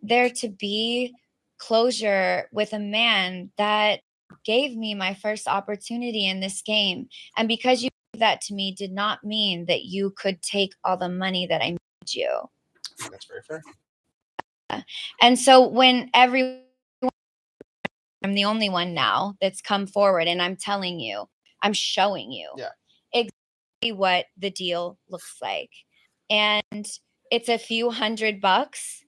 there to be closure with a man that gave me my first opportunity in this game. And because you gave that to me did not mean that you could take all the money that I made you. That's very fair. And so when everyone, I'm the only one now that's come forward, and I'm telling you, I'm showing you exactly what the deal looks like. And it's a few $100,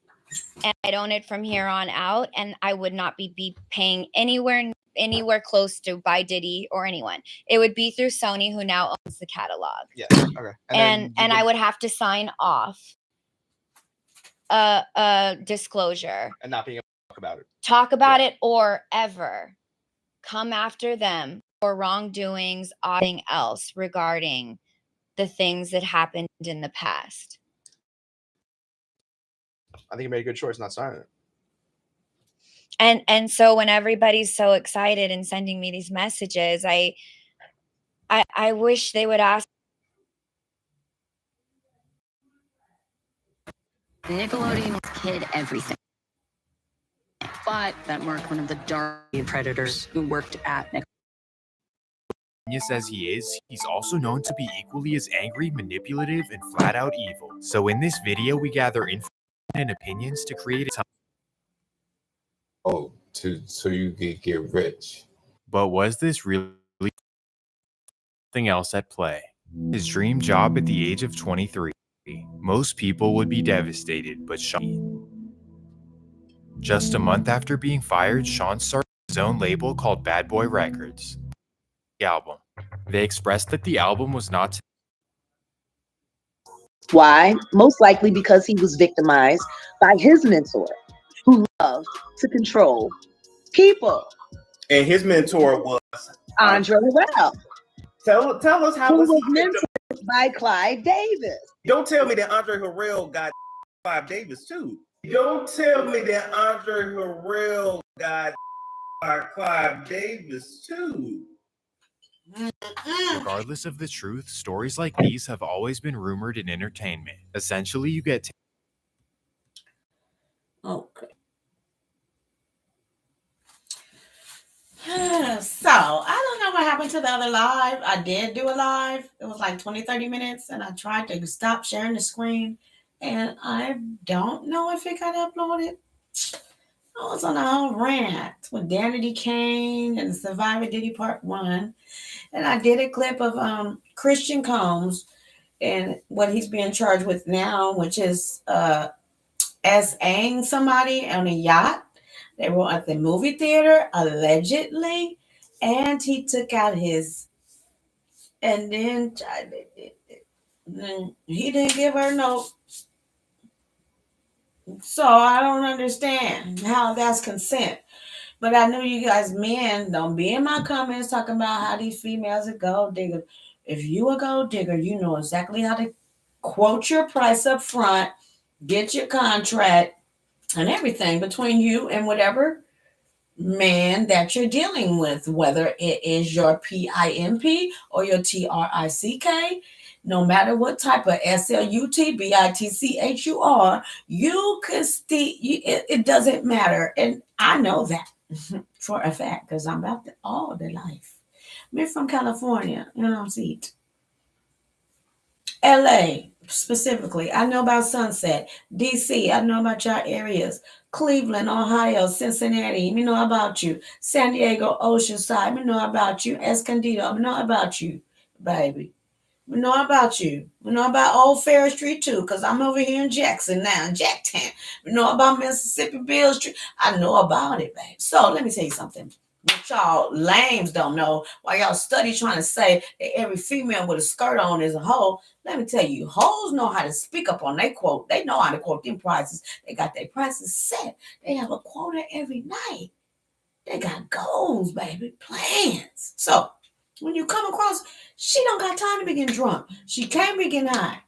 and I'd own it from here on out, and I would not be paying anywhere close to by Diddy or anyone. It would be through Sony, who now owns the catalog. Yes. Okay. And I would have to sign off a disclosure and not being able to talk about it or ever come after them for wrongdoings or anything else regarding the things that happened in the past. I think you made a good choice not signing it. And so when everybody's so excited and sending me these messages, I wish they would ask. Nickelodeon hid everything. But that marked one of the dark predators who worked at Nickelodeon. As he is, he's also known to be equally as angry, manipulative, and flat out evil. So in this video, we gather information and opinions to create a so you could get rich. But was this really something else at play? His dream job at the age of 23. Most people would be devastated, but Sean. Just a month after being fired, Sean started his own label called Bad Boy Records. The album. They expressed that the album was not. Why? Most likely because he was victimized by his mentor, who loved to control people. And his mentor was Andre Harrell. Tell us how who was mentored by Clive Davis. Don't tell me that Andre Harrell got Clive Davis too. Don't tell me that Andre Harrell got Clive Davis too. Regardless of the truth, stories like these have always been rumored in entertainment. Essentially, you get okay. So, I don't know what happened to the other live. I did do a live. It was like 20-30 minutes, and I tried to stop sharing the screen, and I don't know if it got uploaded. I was on a whole rant with Danity, Kane, and Survivor Diddy Part 1. And I did a clip of Christian Combs and what he's being charged with now, which is S-ing somebody on a yacht. They were at the movie theater, allegedly. And he took out his... And then he didn't give her no... So I don't understand how that's consent. But I know you guys men don't be in my comments talking about how these females are gold diggers. If you a gold digger, you know exactly how to quote your price up front, get your contract, and everything between you and whatever man that you're dealing with, whether it is your PIMP or your TRICK. No matter what type of SLUT, BITCHUR, you can still, it doesn't matter. And I know that for a fact, because I'm about all the life. I'm from California, you know, see it. LA, specifically, I know about Sunset. DC, I know about your areas. Cleveland, Ohio, Cincinnati, we know about you. San Diego, Oceanside, we know about you. Escondido, we know about you, baby. We know about you. We know about Old Fair Street too, because I'm over here in Jackson now, Jacktown. We know about Mississippi Bill Street. I know about it, babe. So let me tell you something. What y'all lames don't know, while y'all study trying to say that every female with a skirt on is a hoe, let me tell you, hoes know how to speak up on their quote. They know how to quote them prices. They got their prices set. They have a quota every night. They got goals, baby, plans. So when you come across, she don't got time to be getting drunk. She can't be getting high.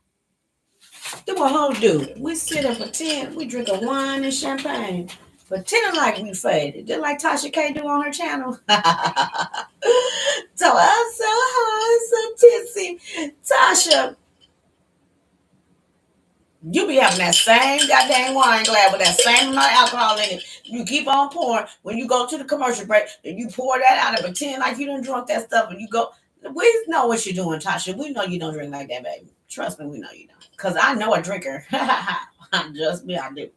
Do what hoes do. We sit and pretend we drink a wine and champagne. Pretend like we faded. Just like Tasha K do on her channel. So I'm so high, so tipsy. Tasha, You be having that same goddamn wine glass with that same amount of alcohol in it. You keep on pouring. When you go to the commercial break, and you pour that out and pretend like you done drunk that stuff, and you go. We know what you're doing, Tasha. We know you don't drink like that, baby. Trust me, we know you don't. Because I know a drinker. Just me, I do.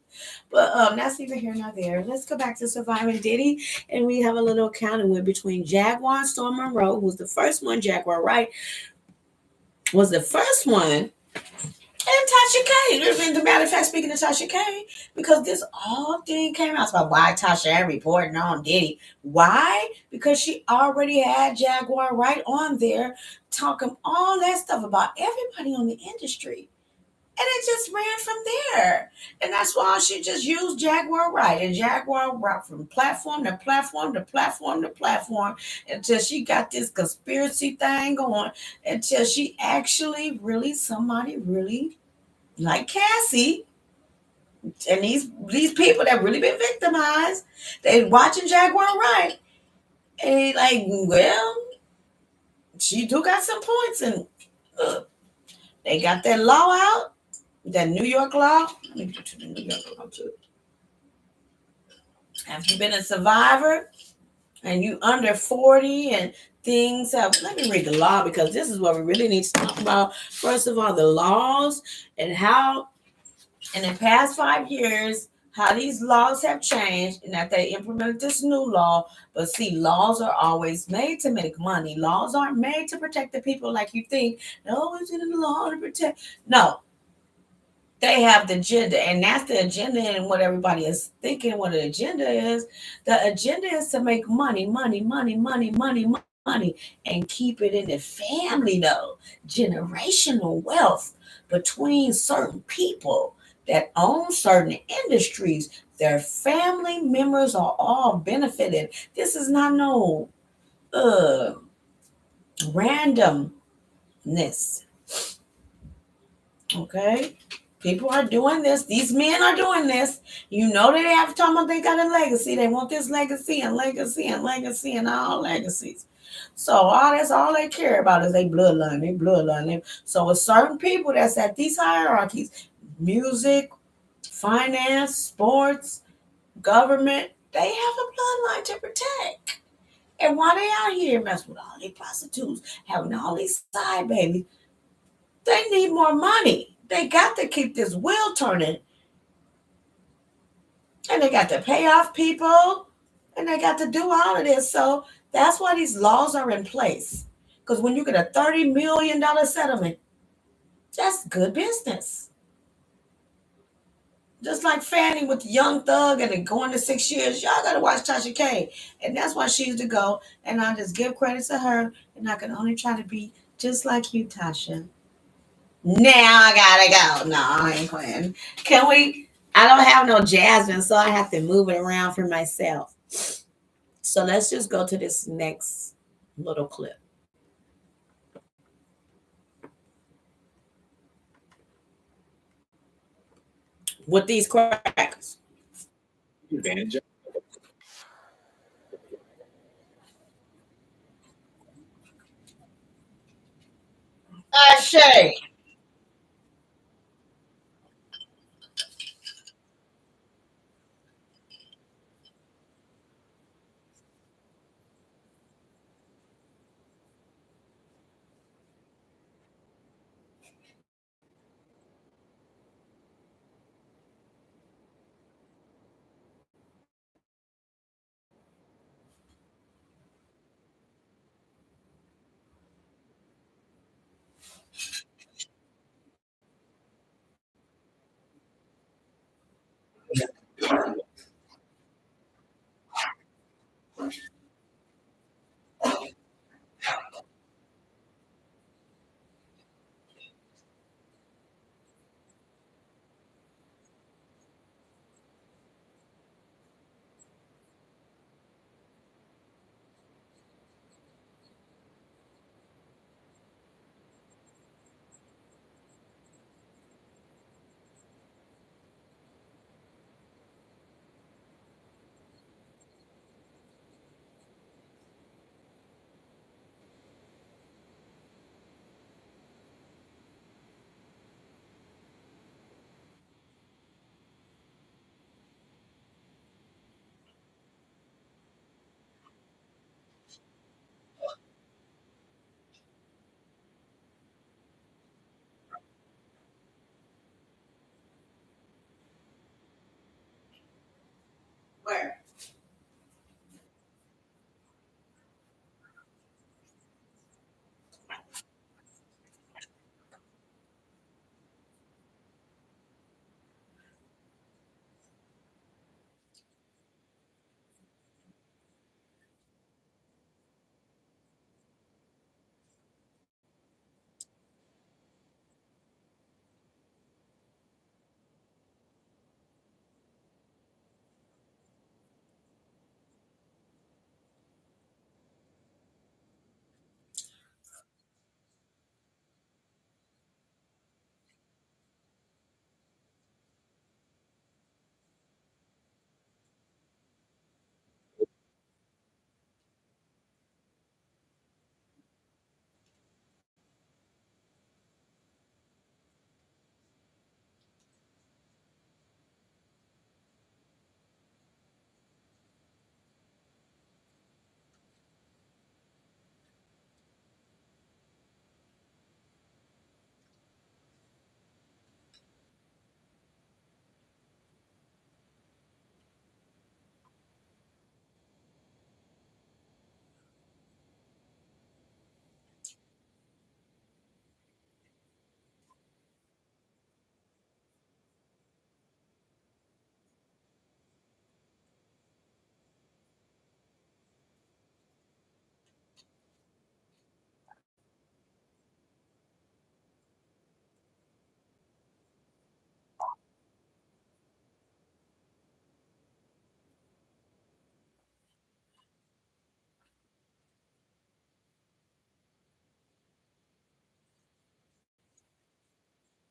But that's neither here nor there. Let's go back to Surviving Diddy. And we have a little counting with between Jaguar and Storm Monroe, who was the first one. Jaguar Wright was the first one. And Tasha K. The matter of fact, speaking of Tasha K, because this all thing came out about why Tasha ain't reporting on Diddy. Why? Because she already had Jaguar Wright on there talking all that stuff about everybody on the industry. And it just ran from there. And that's why she just used Jaguar Wright and Jaguar Wright from platform to platform to platform to platform until she got this conspiracy thing going, until she actually really, somebody really like Cassie and these people that really been victimized, they watching Jaguar Wright. And like, well, she do got some points. And they got that law out. That New York law. Let me get to the New York law too. Have you been a survivor and you under 40 and things have, let me read the law because this is what we really need to talk about. First of all, the laws and how in the past 5 years, how these laws have changed and that they implemented this new law. But see, laws are always made to make money. Laws aren't made to protect the people like you think. No, it's in the law to protect. No. They have the agenda, and that's the agenda, and what everybody is thinking what the agenda is. The agenda is to make money, and keep it in the family, though. Generational wealth between certain people that own certain industries. Their family members are all benefited. This is not no randomness. Okay? People are doing this. These men are doing this. You know they have to talk about they got a legacy. They want this legacy and legacy and legacy and all legacies. So all that's all they care about is their bloodline. So with certain people that's at these hierarchies, music, finance, sports, government, they have a bloodline to protect. And while they out here messing with all these prostitutes, having all these side babies, they need more money. They got to keep this wheel turning. And they got to pay off people. And they got to do all of this. So that's why these laws are in place. Because when you get a $30 million settlement, that's good business. Just like Fannie with the Young Thug and going to 6 years, y'all got to watch Tasha K. And that's why she's to go. And I just give credit to her. And I can only try to be just like you, Tasha. Now I gotta go. No, I ain't playing. Can we? I don't have no Jasmine, so I have to move it around for myself. So let's just go to this next little clip. With these crackers. Shay.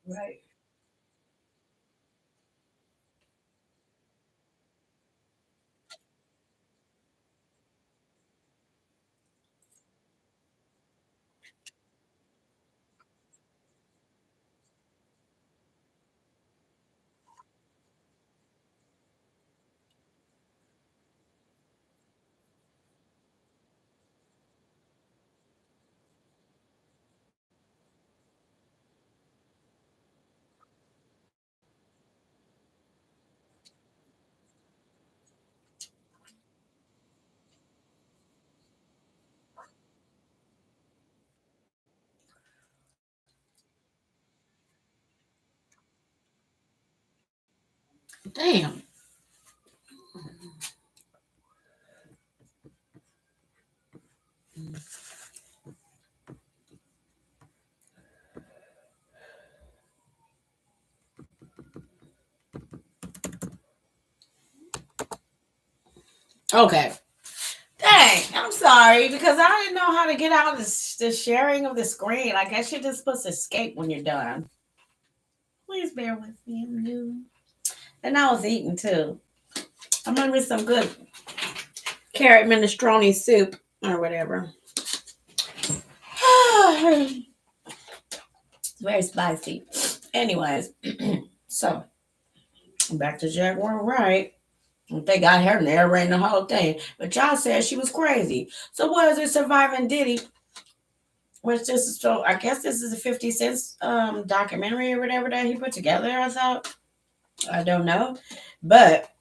Right. Damn. Okay. Dang, I'm sorry because I didn't know how to get out of the sharing of the screen. I guess you're just supposed to escape when you're done. Please bear with me, I'm new. And I was eating too. I'm hungry with some good carrot minestrone soup or whatever. It's very spicy. Anyways, so back to Jaguar Wright. They got her narrating the whole thing, but y'all said she was crazy. So what is it, Surviving Diddy? Which this is, so I guess this is a 50 Cent documentary or whatever that he put together. I thought, I don't know, but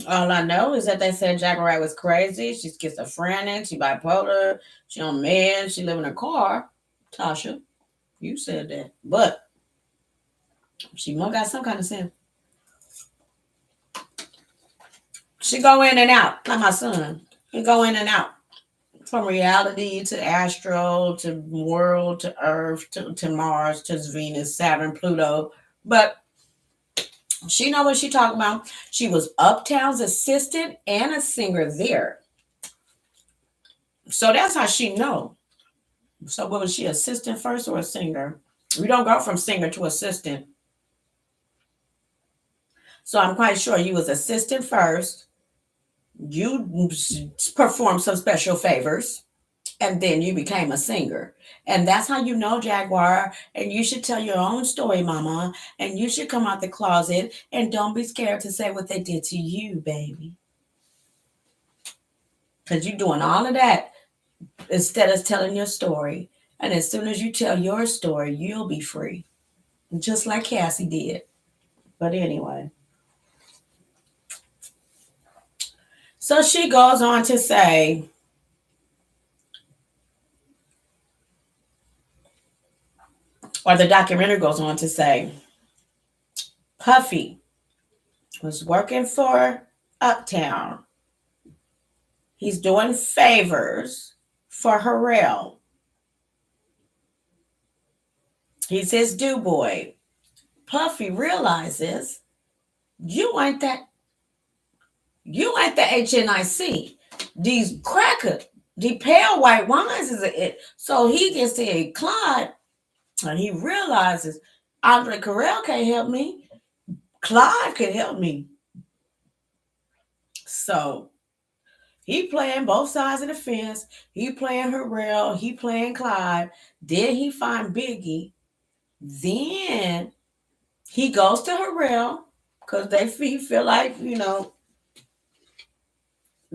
all I know is that they said Jaguar Wright was crazy. She's schizophrenic. She bipolar. She on meds. She live in a car. Tasha, you said that, but she must got some kind of sense. She go in and out, like my son. He go in and out from reality to astral to world to Earth to Mars to Venus, Saturn, Pluto. But she know what she talking about. She was Uptown's assistant and a singer there. So that's how she know. So what was she, assistant first or a singer? We don't go from singer to assistant. So I'm quite sure you was assistant first. You performed some special favors, and then you became a singer. And that's how you know, Jaguar. And you should tell your own story, mama. And you should come out the closet and don't be scared to say what they did to you, baby. Because you're doing all of that instead of telling your story. And as soon as you tell your story, you'll be free. Just like Cassie did. But anyway. So she goes on to say, or the documentary goes on to say, Puffy was working for Uptown. He's doing favors for Harrell. He's his do boy. Puffy realizes you ain't the HNIC. These cracker, the pale white wines is it. So he gets to Clyde, and he realizes Andre Harrell can't help me. Clyde can help me. So he playing both sides of the fence. He playing Harrell. He playing Clyde. Then he find Biggie. Then he goes to Harrell because he feel like, you know,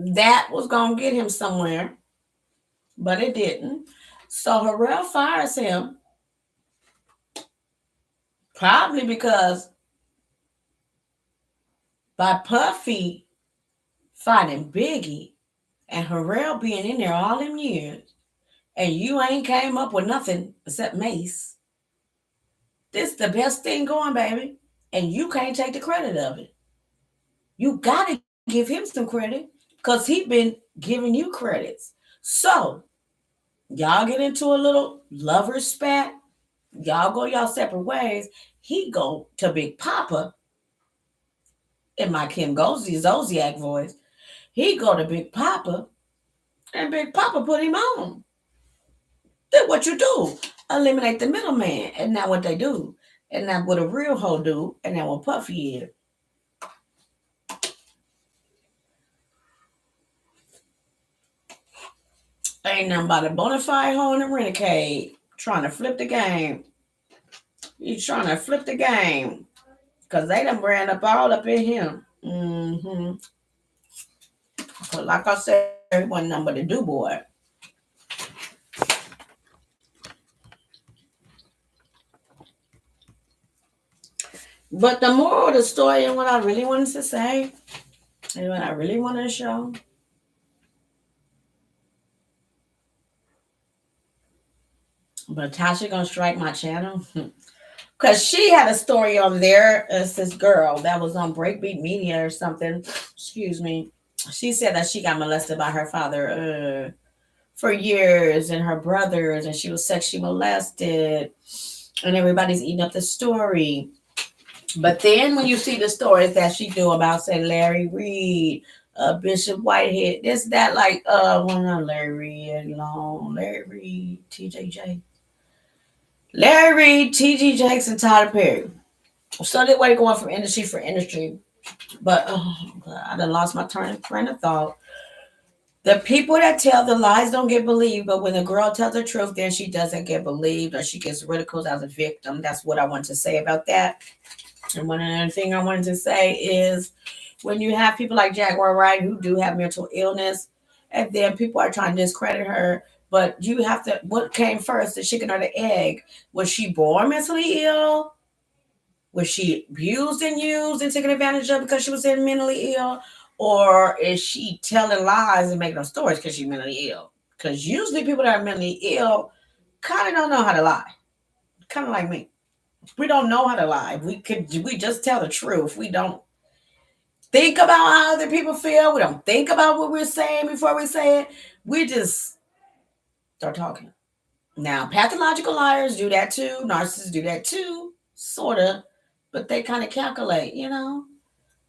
that was going to get him somewhere, but it didn't. So Harrell fires him, probably because by Puffy fighting Biggie and Harrell being in there all them years, and you ain't came up with nothing except Mace. This the best thing going, baby, and you can't take the credit of it. You got to give him some credit because he been giving you credits. So y'all get into a little lover spat. Y'all go y'all separate ways. He go to Big Papa in my Kim Zodiac voice. He go to Big Papa, and Big Papa put him on. Then what you do? Eliminate the middleman. And now what they do? And that's what a real hoe do, and that's what Puffy is. Ain't nothing but a bona fide hoe in a renegade trying to flip the game. You trying to flip the game. Because they done ran up all up in him. Mm-hmm. But like I said, there wasn't nothing but a do boy. But the moral of the story and what I really wanted to say and what I really wanted to show, but Tasha gonna strike my channel because she had a story on there. It's this girl that was on Breakbeat Media or something. Excuse me. She said that she got molested by her father for years and her brothers, and she was sexually molested, and everybody's eating up the story. But then when you see the stories that she do about, say, Larry Reed, Bishop Whitehead, this, that, like, well, not Larry Reed alone, Larry Reed, TJ Larry Reed, T.G. Jakes, and Tyler Perry. So that way going from industry for industry. But I done lost my train of thought. The people that tell the lies don't get believed, but when the girl tells the truth, then she doesn't get believed or she gets ridiculed as a victim. That's what I want to say about that. And one other thing I wanted to say is when you have people like Jaguar Wright who do have mental illness, and then people are trying to discredit her, but you have to, what came first, the chicken or the egg? Was she born mentally ill? Was she abused and used and taken advantage of because she was mentally ill? Or is she telling lies and making up stories because she's mentally ill? Because usually people that are mentally ill kind of don't know how to lie. Kind of like me. We don't know how to lie. We just tell the truth. We don't think about how other people feel. We don't think about what we're saying before we say it. We just start talking. Now, pathological liars do that too. Narcissists do that too, sort of. But they kind of calculate, you know?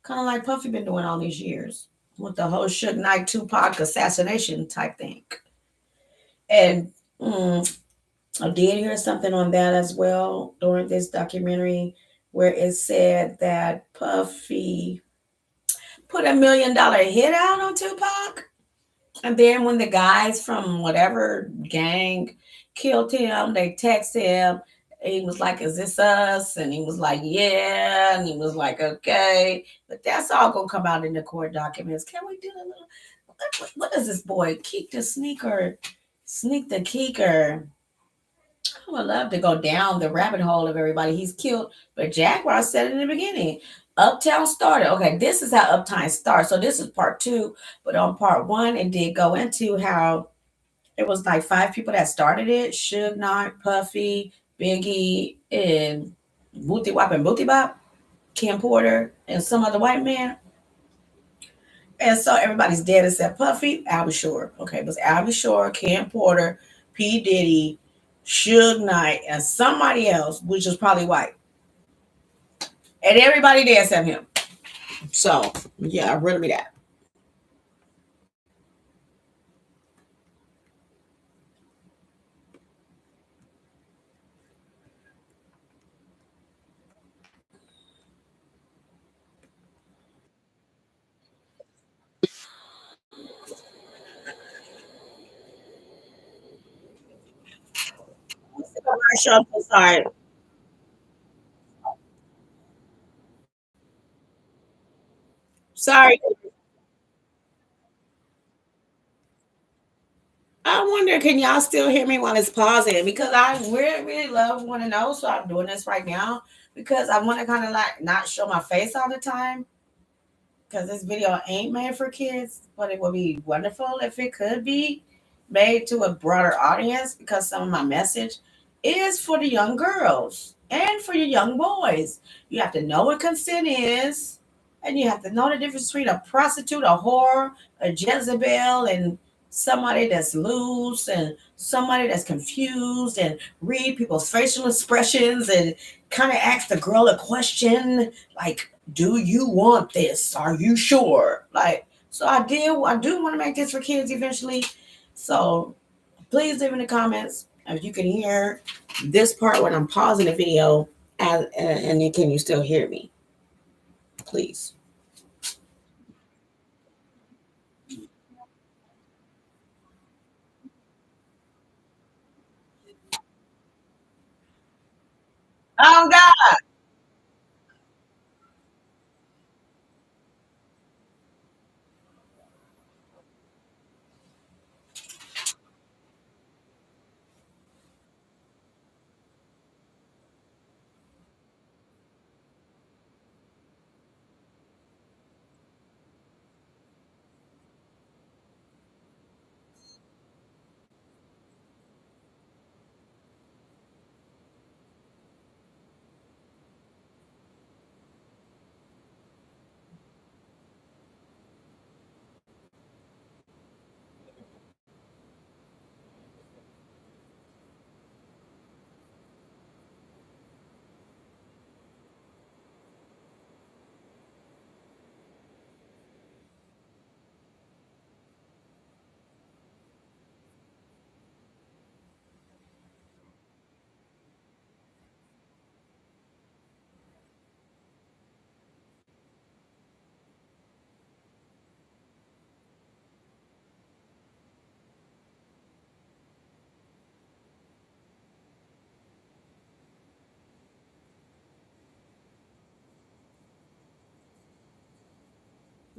Kind of like Puffy been doing all these years with the whole Suge Knight Tupac assassination type thing. And I did hear something on that as well during this documentary where it said that Puffy put $1 million hit out on Tupac. And then when the guys from whatever gang killed him, they texted him. He was like, is this us? And he was like, yeah. And he was like, okay. But that's all going to come out in the court documents. Can we do a little, what is this boy? Keek the Sneaker. Sneak the Keeker. I would love to go down the rabbit hole of everybody he's killed. But Jaguar said in the beginning, Uptown started. Okay, this is how Uptown starts. So this is part 2. But on part 1, it did go into how it was like 5 people that started it. Suge Knight, Puffy, Biggie, and Booty Wop and Booty Bop, Kim Porter, and some other white man. And so everybody's dead except Puffy, Albie Shore. Okay, it was Albie Shore, Kim Porter, P. Diddy, Suge Knight, and somebody else, which was probably white. And everybody there except him. So, yeah, really that. Sorry. Sorry. I wonder, can y'all still hear me while it's pausing? Because I really love want to know, so I'm doing this right now because I want to kind of like not show my face all the time. Because this video ain't made for kids, but it would be wonderful if it could be made to a broader audience because some of my message is for the young girls and for your young boys. You have to know what consent is, and you have to know the difference between a prostitute, a whore, a Jezebel, and somebody that's loose and somebody that's confused, and read people's facial expressions and kind of ask the girl a question like, do you want this? Are you sure? Like, so I do want to make this for kids eventually. So please leave in the comments if you can hear this part when I'm pausing the video And then can you still hear me? Please. Oh God.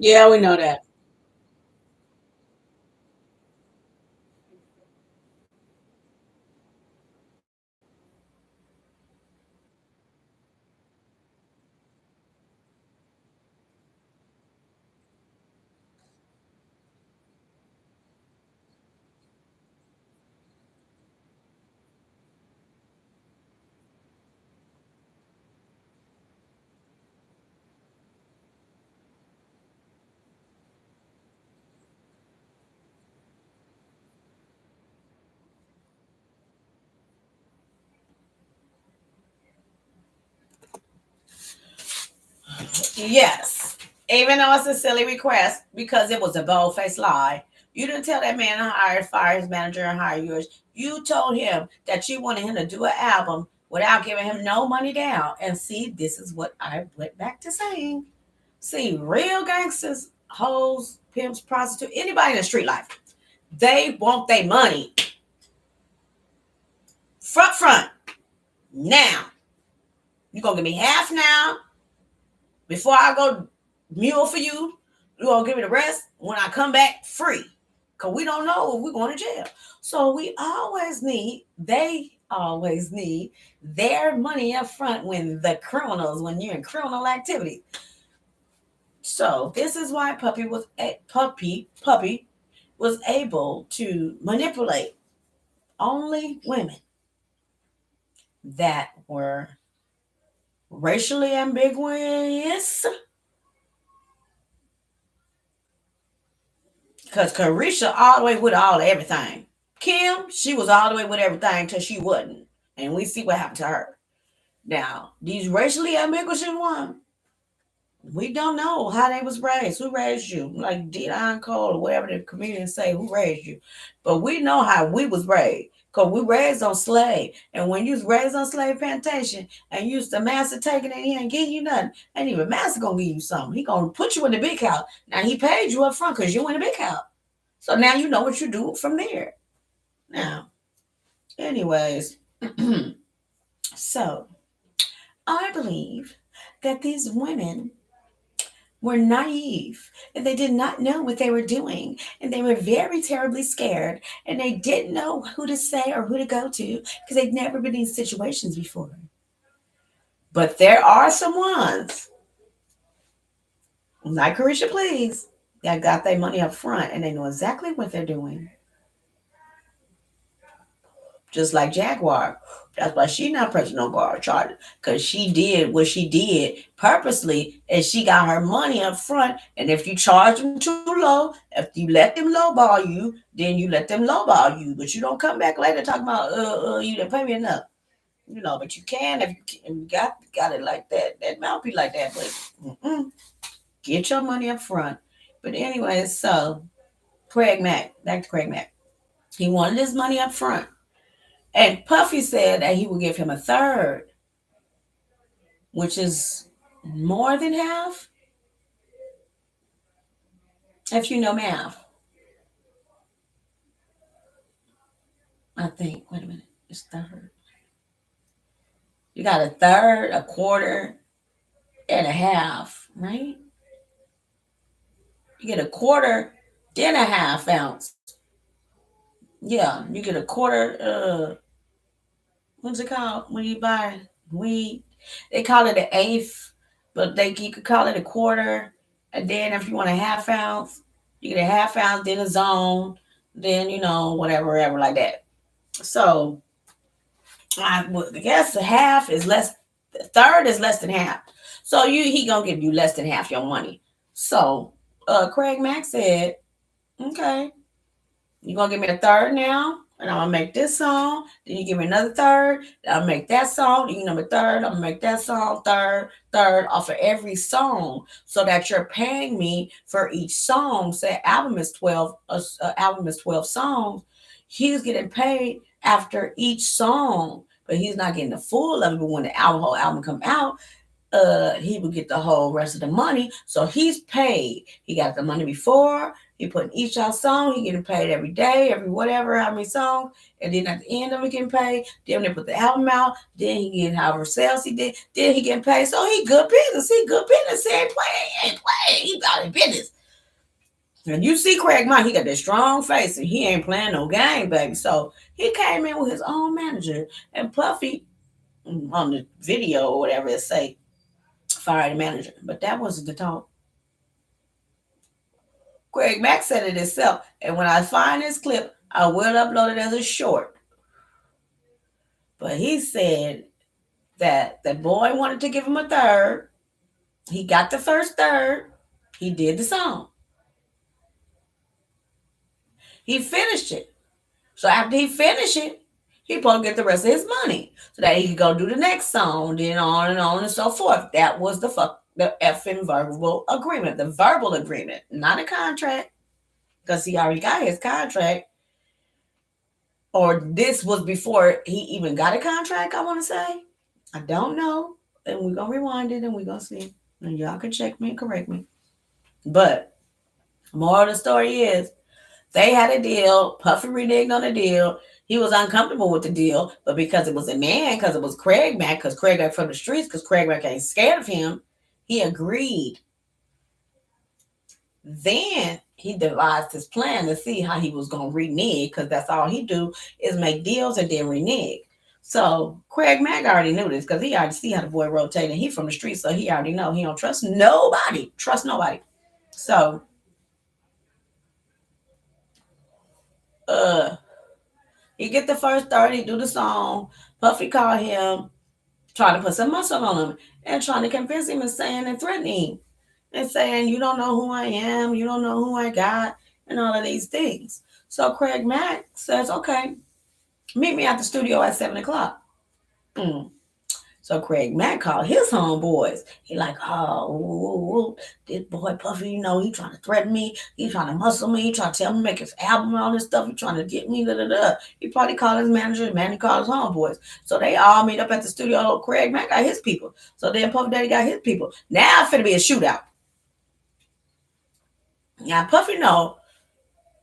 Yeah, we know that. Yes. Even though it's a silly request, because it was a bold-faced lie. You didn't tell that man to fire his manager and hire yours. You told him that you wanted him to do an album without giving him no money down. And see, this is what I went back to saying. See, real gangsters, hoes, pimps, prostitutes, anybody in the street life, they want their money. Front. Now. You're going to give me half now before I go mule for you. You're going to give me the rest when I come back free. Because we don't know if we're going to jail. So they always need their money up front when you're in criminal activity. So this is why Puppy was able to manipulate only women that were racially ambiguous. Because Carisha all the way with everything. Kim, she was all the way with everything till she wasn't. And we see what happened to her. Now, these racially ambiguous ones, we don't know how they was raised. Who raised you? Like Dion Cole or whatever the comedians say, who raised you? But we know how we was raised. Because we raised on slave. And when you was raised on slave plantation and you used the master taking it in and giving you nothing, ain't even master going to give you something. He going to put you in the big house. Now, he paid you up front because you in the big house. So now you know what you do from there. Now, anyways, so I believe that these women were naive and they did not know what they were doing, and they were very terribly scared, and they didn't know who to say or who to go to because they'd never been in these situations before. But there are some ones like Carisha Please that got their money up front and they know exactly what they're doing. Just like Jaguar. That's why she's not pressing no guard charges, because she did what she did purposely, and she got her money up front. And if you charge them too low, if you let them lowball you, then you let them lowball you. But you don't come back later talking about you didn't pay me enough. But you can if you got it like that. That mouth be like that, but get your money up front. But anyway, so Craig Mack, back to Craig Mack. He wanted his money up front. And Puffy said that he would give him a third. which is more than half. If you know math. I think, wait a minute, it's third. You got a third, a quarter, and a half, right? You get a quarter, then a half ounce. Yeah, you get a quarter, what's it called when you buy weed? They call it an eighth, but you could call it a quarter. And then if you want a half ounce, you get a half ounce, then a zone, then, whatever like that. So I guess a half is less, the third is less than half. So he gonna give you less than half your money. So Craig Mack said, okay, you're gonna give me a third now, and I'm gonna make this song. Then you give me another third, I'll make that song. Then you number third, I'm gonna make that song, third off of every song, so that you're paying me for each song. Say album is 12 songs. He's getting paid after each song, but he's not getting the full of it. But when the whole album come out, he would get the whole rest of the money. So he's paid. He got the money before. He put in each song. He getting paid every day, every whatever, how many songs. And then at the end of it getting paid. Then they put the album out. Then he get however sales he did. Then he getting paid. So he good business. He ain't playing. He about his business. And you see Craig Mack, he got that strong face and he ain't playing no game, baby. So he came in with his own manager. And Puffy, on the video or whatever it say, fired the manager. But that wasn't the talk. Craig Mack said it himself. And when I find this clip, I will upload it as a short. But he said that the boy wanted to give him a third. He got the first third. He did the song. He finished it. So after he finished it, he supposed to get the rest of his money so that he could go do the next song, then on and so forth. That was the effing verbal agreement, the verbal agreement, not a contract, because he already got his contract. Or this was before he even got a contract, I want to say. I don't know. And we're going to rewind it and we're going to see. And y'all can check me and correct me. But moral of the story is, they had a deal. Puffy reneged on the deal. He was uncomfortable with the deal, but because it was a man, because it was Craig Mack, because Craig Mack from the streets, because Craig Mack ain't scared of him, he agreed. Then he devised his plan to see how he was going to renege, because that's all he do is make deals and then renege. So Craig Mack already knew this, because he already see how the boy rotated. He from the streets, so he already know he don't trust nobody. So he get the first 30, do the song. Puffy called him, trying to put some muscle on him, and trying to convince him and saying and threatening him. And saying, you don't know who I am, you don't know who I got, and all of these things. So Craig Mack says, okay, meet me at the studio at 7 o'clock. So Craig Mack called his homeboys. He like, this boy Puffy, he trying to threaten me. He trying to muscle me. He trying to tell me to make his album and all this stuff. He trying to get me, He probably called his manager, and Manny called his homeboys. So they all meet up at the studio. Craig Mack got his people. So then Puff Daddy got his people. Now it's finna be a shootout. Now Puffy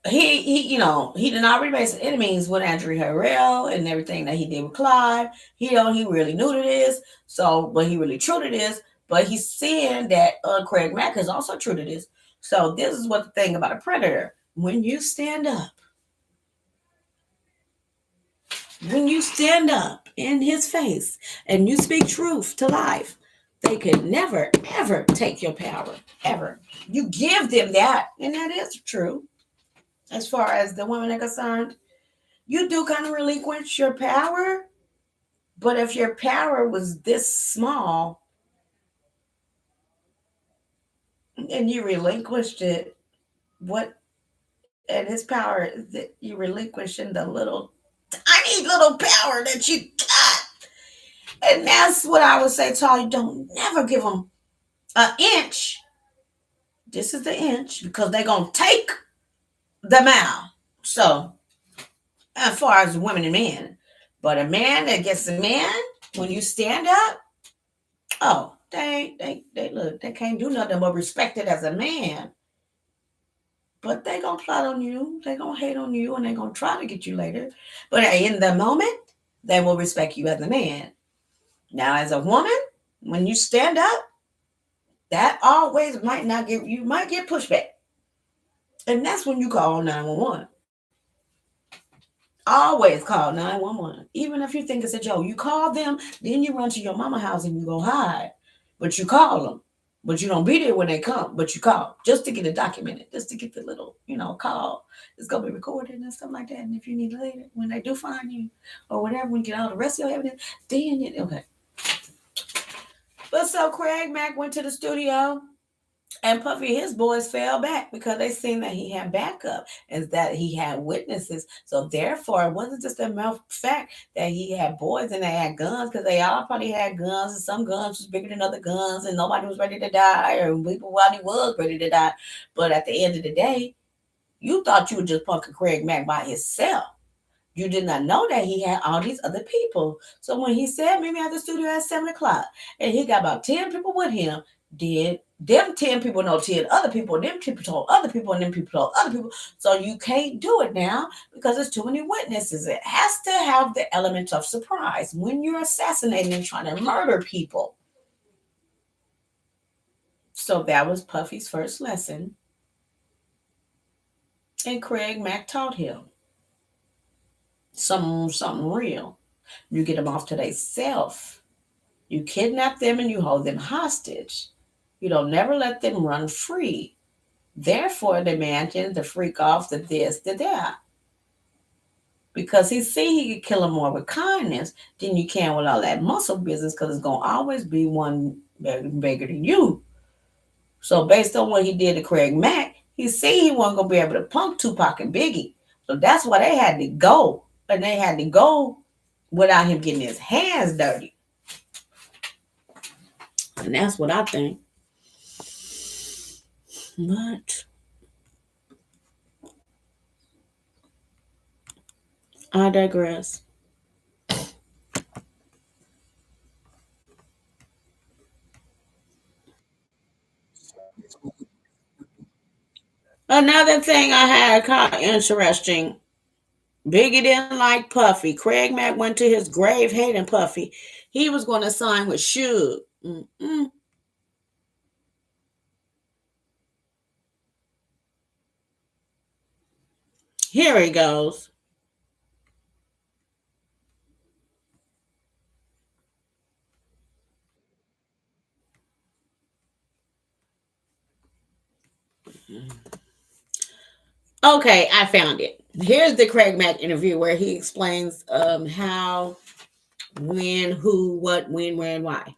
he did already made some enemies with Andre Harrell and everything that he did with Clyde. He really knew to this, but he really true to this. But he's seeing that Craig Mack is also true to this. So this is what the thing about a predator: when you stand up in his face and you speak truth to life, they could never ever take your power ever. You give them that, and that is true. As far as the women are concerned, you do kind of relinquish your power. But if your power was this small and you relinquished it, and his power is that you relinquishing the tiny little power that you got. And that's what I would say to all you, don't never give them an inch. This is the inch, because they're going to take the mile. So, as far as women and men, but a man that gets a man, when you stand up, Oh, they look, they can't do nothing but respect it as a man. But they gonna plot on you, they gonna hate on you, and they gonna try to get you later. But in the moment, they will respect you as a man. Now, as a woman, when you stand up, that always might not get, you might get pushback. And that's when you call 911. Always call 911. Even if you think it's a joke, you call them, then you run to your mama house and you go hide. But you call them. But you don't be there when they come, but you call just to get it documented, just to get the little, call. It's going to be recorded and stuff like that. And if you need it later, when they do find you or whatever, when you get all the rest of your evidence, then okay. But so Craig Mack went to the studio. And Puffy, his boys fell back because they seen that he had backup and that he had witnesses. So therefore, it wasn't just a mere fact that he had boys and they had guns, because they all probably had guns, and some guns was bigger than other guns, and nobody was ready to die, or people while he was ready to die. But at the end of the day, you thought you were just punking Craig Mack by himself. You did not know that he had all these other people. So when he said, meet me at the studio at 7 o'clock, and he got about 10 people with him, did them 10 people know 10 other people, them people told other people, and them people told other people. So you can't do it now because there's too many witnesses. It has to have the element of surprise when you're assassinating and trying to murder people. So that was Puffy's first lesson. And Craig Mack taught him something real. You get them off to themselves. You kidnap them and you hold them hostage. You don't never let them run free. Therefore, the mansion, the freak off, the this, the that. Because he see he could kill them more with kindness than you can with all that muscle business, because it's going to always be one bigger than you. So based on what he did to Craig Mack, he see he wasn't going to be able to punk Tupac and Biggie. So that's why they had to go. And they had to go without him getting his hands dirty. And that's what I think. But I digress. Another thing I had kind of interesting. Biggie didn't like Puffy. Craig Mack went to his grave hating Puffy. He was going to sign with Suge. Here he goes. Okay, I found it. Here's the Craig Mack interview where he explains how, when, who, what, when, where, and why.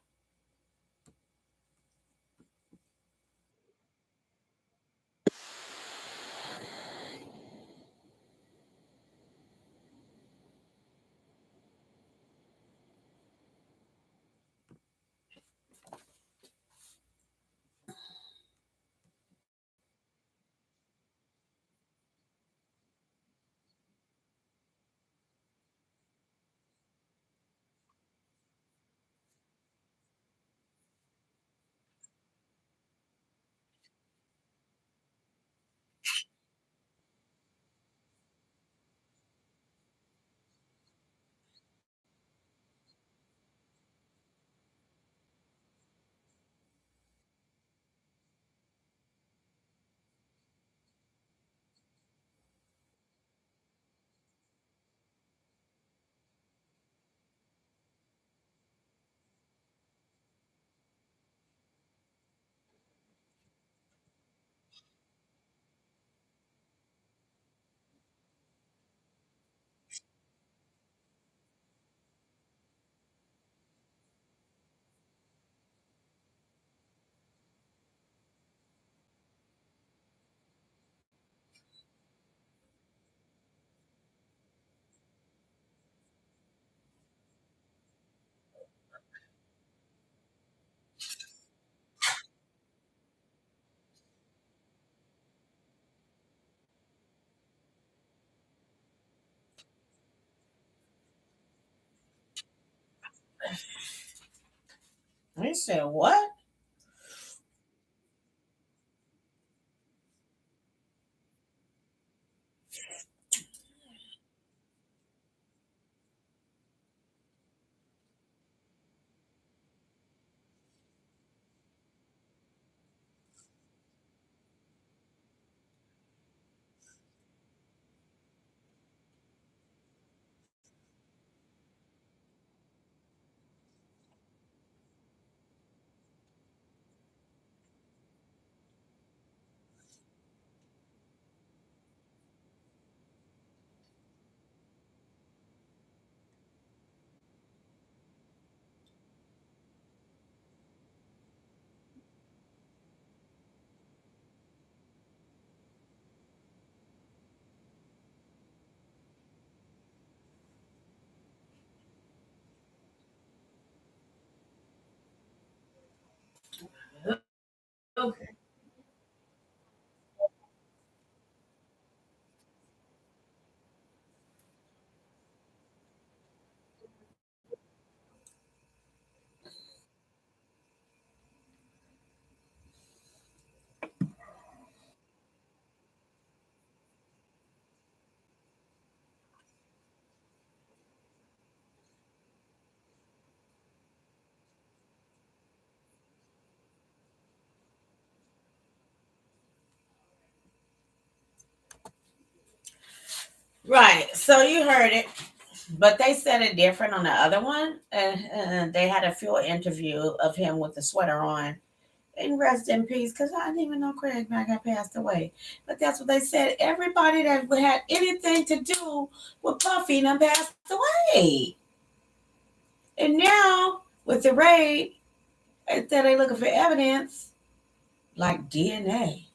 He said, what? Okay. Right. So you heard it, but they said it different on the other one. And they had a full interview of him with the sweater on. And rest in peace, because I didn't even know Craig Mack had passed away. But that's what they said. Everybody that had anything to do with Puffy done passed away. And now, with the raid, instead they looking for evidence, like DNA,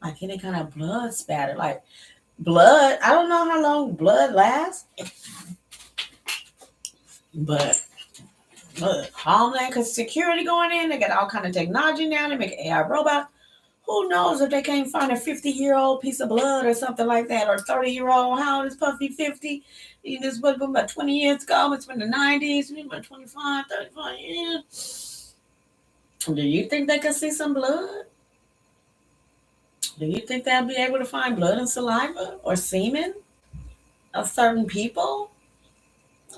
like any kind of blood spatter, like blood. I don't know how long blood lasts, but look, Homeland, because security going in, they got all kind of technology now. They make an AI robot. Who knows if they can't find a 50-year-old piece of blood or something like that, or 30-year-old? How old is Puffy? 50? This was about 20 years ago. It's been the 90s. About 25, 35 years. Do you think they can see some blood? Do you think they'll be able to find blood and saliva or semen of certain people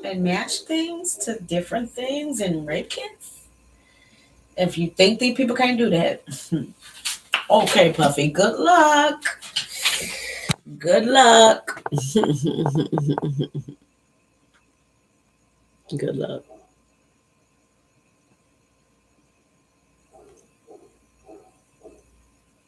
and match things to different things in rape kits? If you think these people can't do that, okay, Puffy, good luck. Good luck. Good luck.